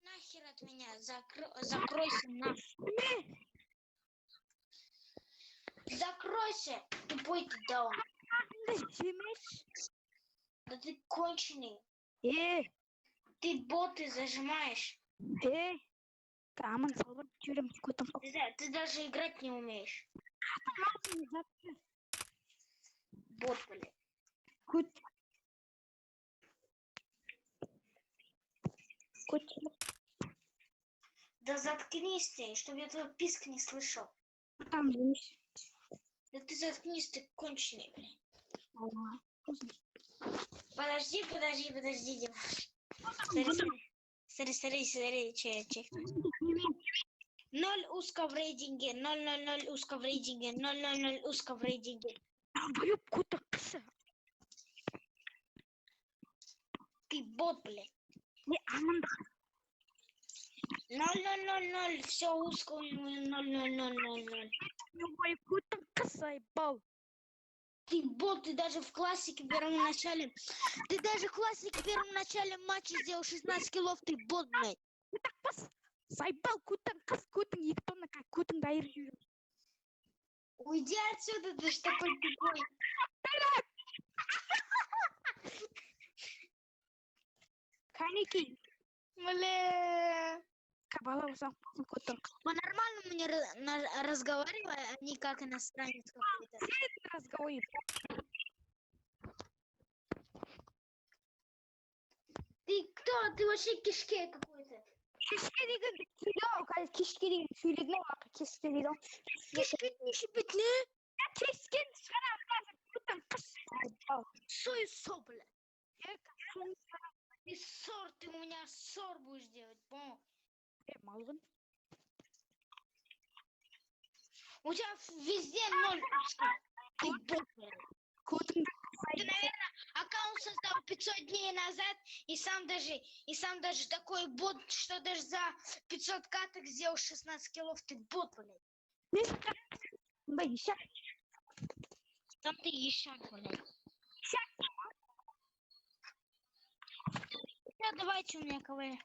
Нахер от меня, закройся нахер. Закройся, тупой ты даун. Да ты конченый. Ты боты зажимаешь. Ты даже играть не умеешь. Бот, блядь. Да заткнись ты, чтобы я твой писк не слышал. Да ты заткнись, ты конченый, блядь. Подожди, Дима. Смотри, че. 0 узко в рейтинге, 0 узко в рейтинге, 0 узко в рейтинге. Ты бот, блядь. 0, все узко, 0. Ты бот, ты даже в классике первом начале. Ты даже в классике первом начале матча сделал 16 киллов, ты бот, блядь. Уйди отсюда, ты ж такой тупой. Бля. По-нормальному мне разговаривай, а не как иностранец какой-то. Ты кто? Ты вообще кишке какой-то. Кишке не шипит, не? Сой со, бля. И ссор, ты у меня ссор будешь делать, понял? У тебя везде 0 узко. Ты бот, бля. Ты, наверное, аккаунт создал 500 дней назад и сам даже такой бот, что даже за 500 каток сделал 16 киллов. Ты бот, блядь. Там ты ищак, блядь. Давайте у меня КВ.